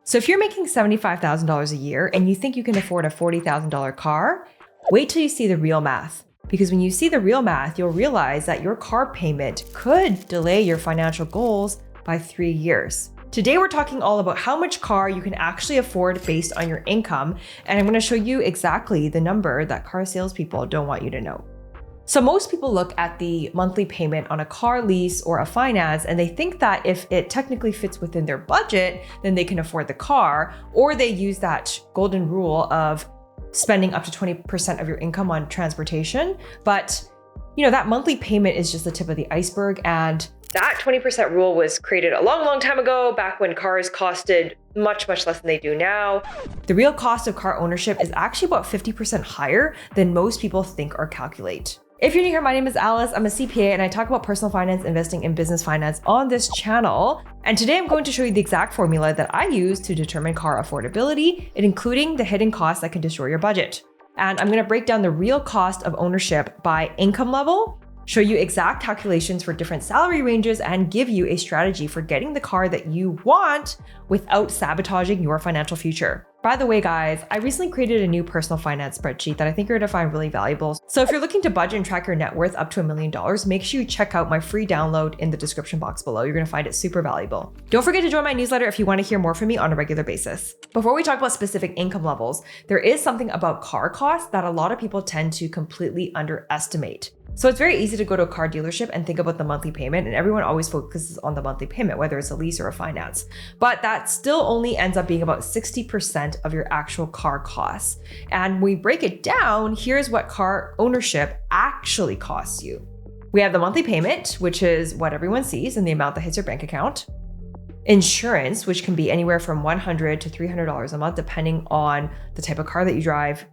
So if you're making $75,000 a year and you think you can afford a $40,000 car, wait till you see the real math. Because when you see the real math, you'll realize that your car payment could delay your financial goals by 3 years. Today, we're talking all about how much car you can actually afford based on your income. And I'm going to show you exactly the number that car salespeople don't want you to know. So most people look at the monthly payment on a car lease or a finance, and they think that if it technically fits within their budget, then they can afford the car, or they use that golden rule of spending up to 20% of your income on transportation. But that monthly payment is just the tip of the iceberg. And that 20% rule was created a long, long time ago, back when cars costed much, much less than they do now. The real cost of car ownership is actually about 50% higher than most people think or calculate. If you're new here, my name is Alice. I'm a CPA and I talk about personal finance, investing, and business finance on this channel. And today I'm going to show you the exact formula that I use to determine car affordability, including the hidden costs that can destroy your budget. And I'm going to break down the real cost of ownership by income level, show you exact calculations for different salary ranges, and give you a strategy for getting the car that you want without sabotaging your financial future. By the way, guys, I recently created a new personal finance spreadsheet that I think you're going to find really valuable. So if you're looking to budget and track your net worth up to $1 million, make sure you check out my free download in the description box below. You're going to find it super valuable. Don't forget to join my newsletter if you want to hear more from me on a regular basis. Before we talk about specific income levels, there is something about car costs that a lot of people tend to completely underestimate. So it's very easy to go to a car dealership and think about the monthly payment, and everyone always focuses on the monthly payment, whether it's a lease or a finance. But that still only ends up being about 60% of your actual car costs. And when we break it down, here's what car ownership actually costs you. We have the monthly payment, which is what everyone sees and the amount that hits your bank account. Insurance, which can be anywhere from $100 to $300 a month, depending on the type of car that you drive.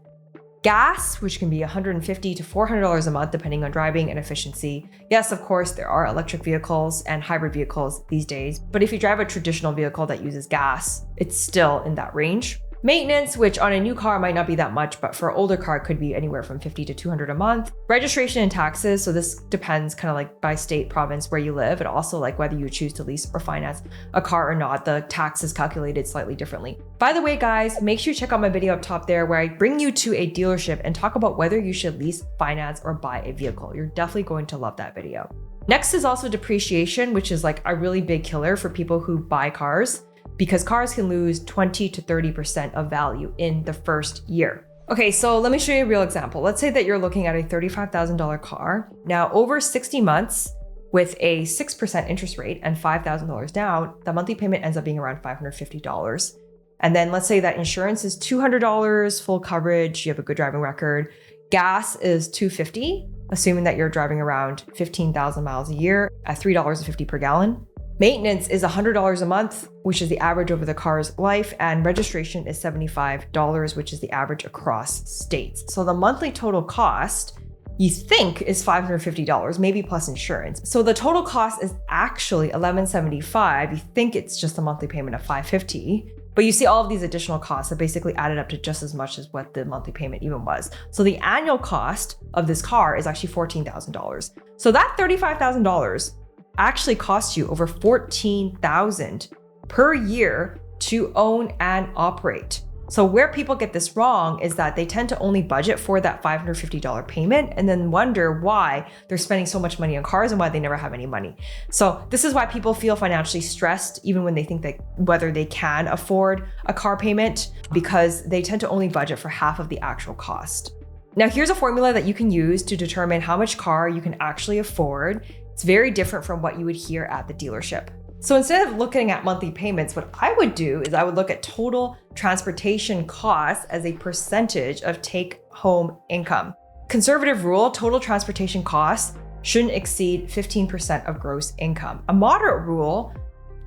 Gas, which can be $150 to $400 a month, depending on driving and efficiency. Yes, of course, there are electric vehicles and hybrid vehicles these days, but if you drive a traditional vehicle that uses gas, it's still in that range. Maintenance, which on a new car might not be that much, but for an older car could be anywhere from $50 to $200 a month. Registration and taxes, so this depends kind of like by state, province, where you live, and also like whether you choose to lease or finance a car or not. The tax is calculated slightly differently. By the way, guys, make sure you check out my video up top there where I bring you to a dealership and talk about whether you should lease, finance, or buy a vehicle. You're definitely going to love that video. Next is also depreciation, which is like a really big killer for people who buy cars, because cars can lose 20 to 30% of value in the first year. Okay, so let me show you a real example. Let's say that you're looking at a $35,000 car. Now, over 60 months with a 6% interest rate and $5,000 down, the monthly payment ends up being around $550. And then let's say that insurance is $200, full coverage, you have a good driving record. Gas is $250, assuming that you're driving around 15,000 miles a year at $3.50 per gallon. Maintenance is $100 a month, which is the average over the car's life, and registration is $75, which is the average across states. So the monthly total cost you think is $550, maybe plus insurance. So the total cost is actually $1,175. You think it's just a monthly payment of $550, but you see all of these additional costs that basically added up to just as much as what the monthly payment even was. So the annual cost of this car is actually $14,000. So that $35,000 actually costs you over $14,000 per year to own and operate. So where people get this wrong is that they tend to only budget for that $550 payment and then wonder why they're spending so much money on cars and why they never have any money. So this is why people feel financially stressed even when they think that whether they can afford a car payment, because they tend to only budget for half of the actual cost. Now here's a formula that you can use to determine how much car you can actually afford. It's very different from what you would hear at the dealership. So instead of looking at monthly payments, what I would do is I would look at total transportation costs as a percentage of take-home income. Conservative rule, total transportation costs shouldn't exceed 15% of gross income. A moderate rule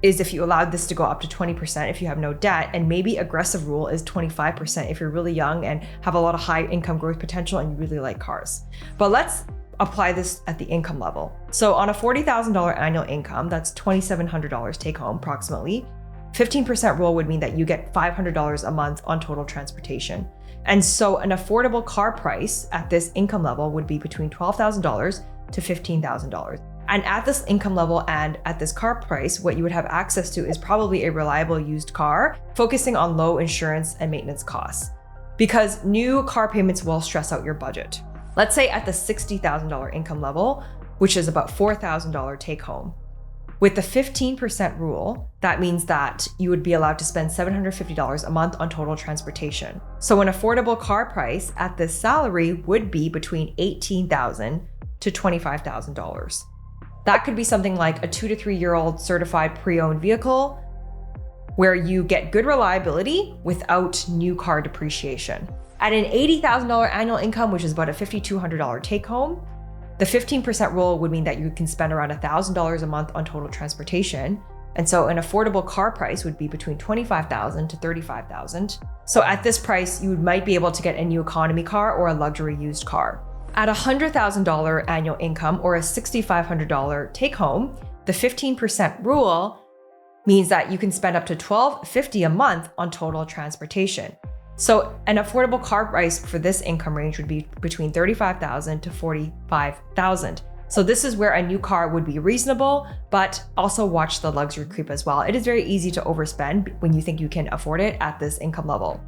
is if you allowed this to go up to 20% if you have no debt, and maybe aggressive rule is 25% if you're really young and have a lot of high income growth potential and you really like cars. But let's apply this at the income level. So on a $40,000 annual income, that's $2,700 take home approximately. 15% rule would mean that you get $500 a month on total transportation. And so an affordable car price at this income level would be between $12,000 to $15,000. And at this income level and at this car price, what you would have access to is probably a reliable used car, focusing on low insurance and maintenance costs, because new car payments will stress out your budget. Let's say at the $60,000 income level, which is about $4,000 take home. With the 15% rule, that means that you would be allowed to spend $750 a month on total transportation. So an affordable car price at this salary would be between $18,000 to $25,000. That could be something like a 2 to 3 year old certified pre-owned vehicle where you get good reliability without new car depreciation. At an $80,000 annual income, which is about a $5,200 take home, the 15% rule would mean that you can spend around $1,000 a month on total transportation. And so an affordable car price would be between $25,000 to $35,000. So at this price, you might be able to get a new economy car or a luxury used car. At $100,000 annual income or a $6,500 take home, the 15% rule means that you can spend up to $1,250 a month on total transportation. So an affordable car price for this income range would be between $35,000 to $45,000. So this is where a new car would be reasonable, but also watch the luxury creep as well. It is very easy to overspend when you think you can afford it at this income level.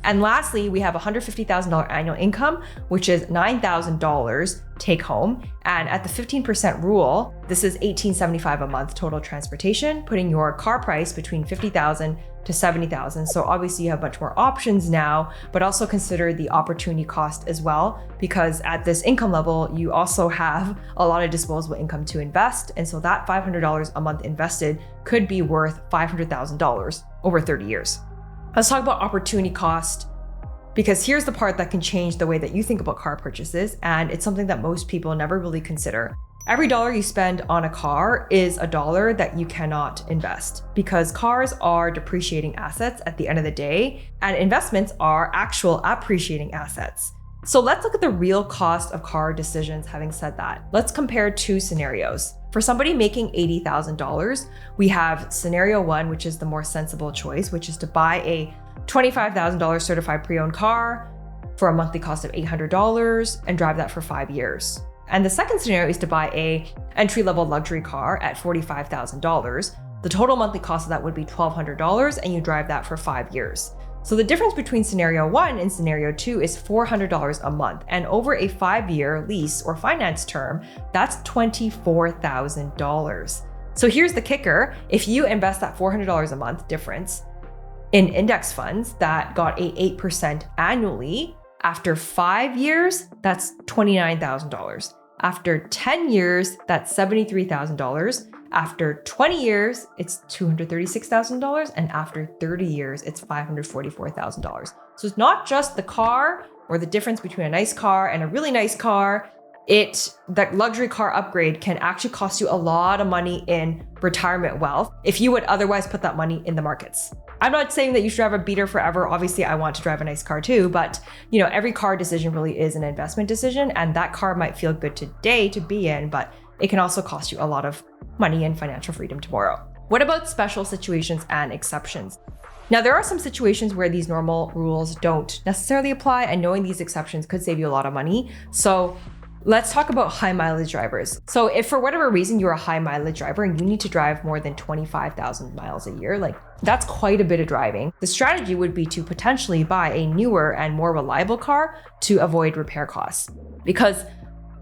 And lastly, we have $150,000 annual income, which is $9,000 take home. And at the 15% rule, this is $1,875 a month total transportation, putting your car price between $50,000 to $70,000. So obviously you have much more options now, but also consider the opportunity cost as well, because at this income level, you also have a lot of disposable income to invest. And so that $500 a month invested could be worth $500,000 over 30 years. Let's talk about opportunity cost, because here's the part that can change the way that you think about car purchases, and it's something that most people never really consider. Every dollar you spend on a car is a dollar that you cannot invest, because cars are depreciating assets at the end of the day, and investments are actual appreciating assets. So let's look at the real cost of car decisions. Having said that, let's compare two scenarios. For somebody making $80,000, we have scenario one, which is the more sensible choice, which is to buy a $25,000 certified pre-owned car for a monthly cost of $800 and drive that for 5 years. And the second scenario is to buy a entry-level luxury car at $45,000. The total monthly cost of that would be $1,200 and you drive that for 5 years. So the difference between scenario one and scenario two is $400 a month. And over a 5-year lease or finance term, that's $24,000. So here's the kicker. If you invest that $400 a month difference in index funds that got a 8% annually, after 5 years, that's $29,000. After 10 years, that's $73,000. After 20 years, it's $236,000. And after 30 years, it's $544,000. So it's not just the car or the difference between a nice car and a really nice car. That luxury car upgrade can actually cost you a lot of money in retirement wealth if you would otherwise put that money in the markets. I'm not saying that you should drive a beater forever. Obviously, I want to drive a nice car too, but every car decision really is an investment decision, and that car might feel good today to be in, but it can also cost you a lot of money and financial freedom tomorrow. What about special situations and exceptions? Now, there are some situations where these normal rules don't necessarily apply, and knowing these exceptions could save you a lot of money. So let's talk about high mileage drivers. So if for whatever reason you're a high mileage driver and you need to drive more than 25,000 miles a year, that's quite a bit of driving. The strategy would be to potentially buy a newer and more reliable car to avoid repair costs. Because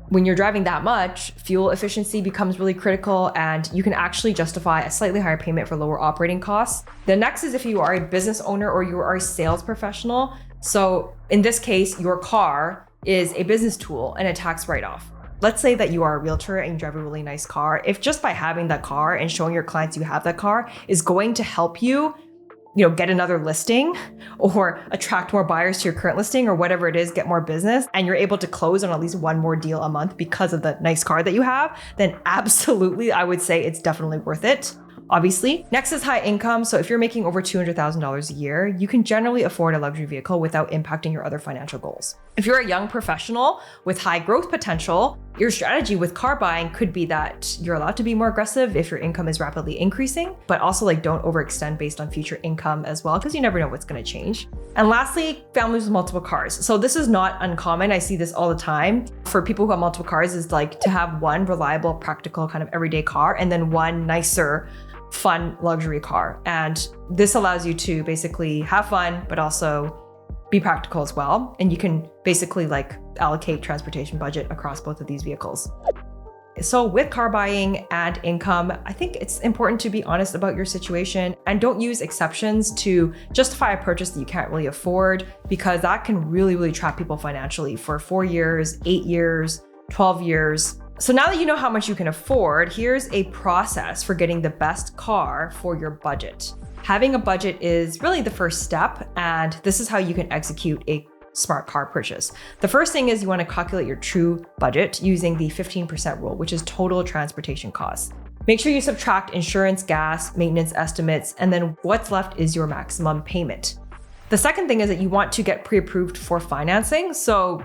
when you're driving that much, fuel efficiency becomes really critical, and you can actually justify a slightly higher payment for lower operating costs. The next is if you are a business owner or you are a sales professional. So in this case, your car is a business tool and a tax write-off. Let's say that you are a realtor and you drive a really nice car. If just by having that car and showing your clients you have that car is going to help you, get another listing or attract more buyers to your current listing or whatever it is, get more business, and you're able to close on at least one more deal a month because of the nice car that you have, then absolutely, I would say it's definitely worth it. Obviously. Next is high income. So if you're making over $200,000 a year, you can generally afford a luxury vehicle without impacting your other financial goals. If you're a young professional with high growth potential, Your strategy with car buying could be that you're allowed to be more aggressive if your income is rapidly increasing, but also like don't overextend based on future income as well, because you never know what's going to change. And lastly, families with multiple cars. So this is not uncommon. I see this all the time. For people who have multiple cars is like to have one reliable, practical kind of everyday car and then one nicer, fun luxury car. And this allows you to basically have fun, but also be practical as well. And you can basically like allocate transportation budget across both of these vehicles. So with car buying and income, I think it's important to be honest about your situation and don't use exceptions to justify a purchase that you can't really afford, because that can really trap people financially for 4 years, 8 years, 12 years. So now that you know how much you can afford, here's a process for getting the best car for your budget. Having a budget is really the first step, and this is how you can execute a smart car purchase. The first thing is you want to calculate your true budget using the 15% rule, which is total transportation costs. Make sure you subtract insurance, gas, maintenance estimates, and then what's left is your maximum payment. The second thing is that you want to get pre-approved for financing. So,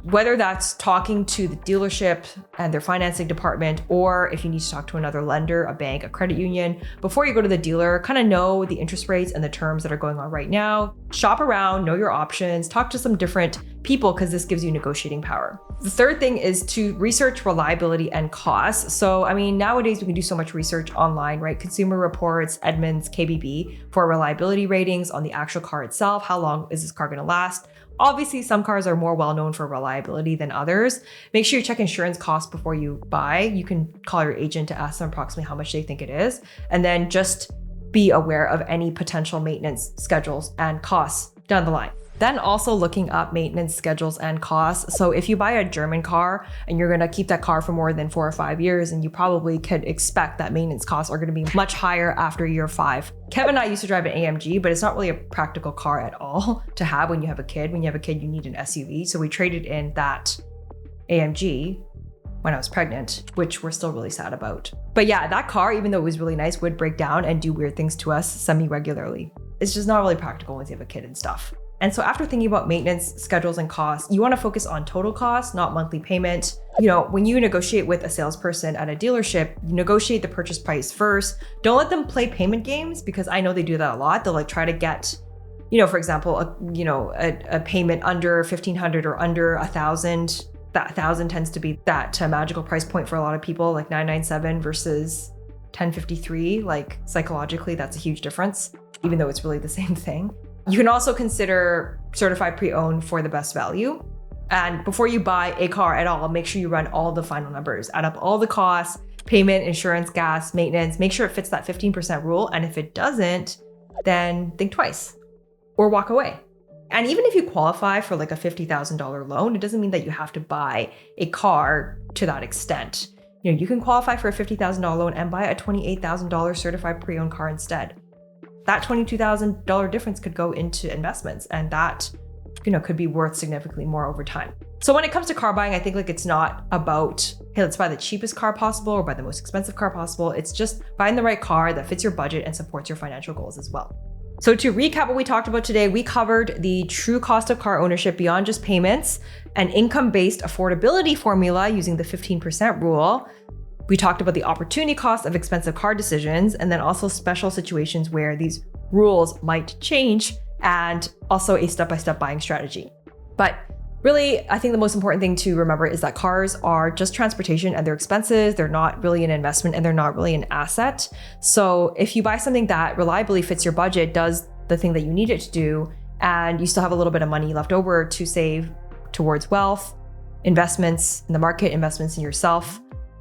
whether that's talking to the dealership and their financing department, or if you need to talk to another lender, a bank, a credit union, before you go to the dealer, kind of know the interest rates and the terms that are going on right now. Shop around, know your options, talk to some different people, because this gives you negotiating power. The third thing is to research reliability and costs. So, nowadays we can do so much research online, right? Consumer Reports, Edmunds, KBB for reliability ratings on the actual car itself. How long is this car going to last? Obviously, some cars are more well-known for reliability than others. Make sure you check insurance costs before you buy. You can call your agent to ask them approximately how much they think it is. And then just be aware of any potential maintenance schedules and costs down the line. Then also looking up maintenance schedules and costs. So if you buy a German car and you're gonna keep that car for more than 4 or 5 years, and you probably could expect that maintenance costs are gonna be much higher after year 5. Kevin and I used to drive an AMG, but it's not really a practical car at all to have when you have a kid. When you have a kid, you need an SUV. So we traded in that AMG when I was pregnant, which we're still really sad about. But yeah, that car, even though it was really nice, would break down and do weird things to us semi-regularly. It's just not really practical once you have a kid and stuff. And so after thinking about maintenance, schedules, and costs, you want to focus on total cost, not monthly payment. When you negotiate with a salesperson at a dealership, you negotiate the purchase price first. Don't let them play payment games, because I know they do that a lot. They'll try to get, for example, a payment under $1,500 or under $1,000. That 1,000 tends to be that magical price point for a lot of people, like $997 versus $1,053. Like psychologically, that's a huge difference, even though it's really the same thing. You can also consider certified pre-owned for the best value. And before you buy a car at all, make sure you run all the final numbers, add up all the costs, payment, insurance, gas, maintenance, make sure it fits that 15% rule. And if it doesn't, then think twice or walk away. And even if you qualify for like a $50,000 loan, it doesn't mean that you have to buy a car to that extent. You can qualify for a $50,000 loan and buy a $28,000 certified pre-owned car instead. That $22,000 difference could go into investments, and that, could be worth significantly more over time. So when it comes to car buying, I think it's not about, hey, let's buy the cheapest car possible or buy the most expensive car possible. It's just buying the right car that fits your budget and supports your financial goals as well. So to recap what we talked about today, we covered the true cost of car ownership beyond just payments, an income-based affordability formula using the 15% rule. We talked about the opportunity cost of expensive car decisions, and then also special situations where these rules might change, and also a step-by-step buying strategy. But really, I think the most important thing to remember is that cars are just transportation and they're expenses. They're not really an investment and they're not really an asset. So if you buy something that reliably fits your budget, does the thing that you need it to do, and you still have a little bit of money left over to save towards wealth, investments in the market, investments in yourself,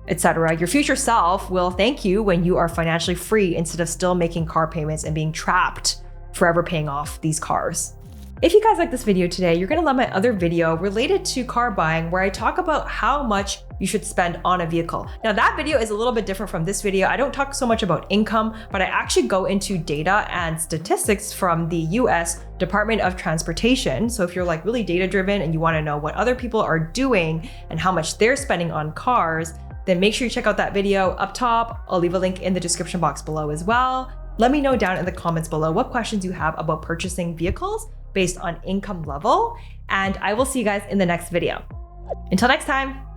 etc., your future self will thank you when you are financially free instead of still making car payments and being trapped forever paying off these cars. If you guys like this video today, you're gonna love my other video related to car buying, where I talk about how much you should spend on a vehicle. Now that video is a little bit different from this video. I don't talk so much about income, but I actually go into data and statistics from the US Department of Transportation. So if you're really data driven and you wanna know what other people are doing and how much they're spending on cars, then make sure you check out that video up top. I'll leave a link in the description box below as well. Let me know down in the comments below what questions you have about purchasing vehicles based on income level, and I will see you guys in the next video. Until next time.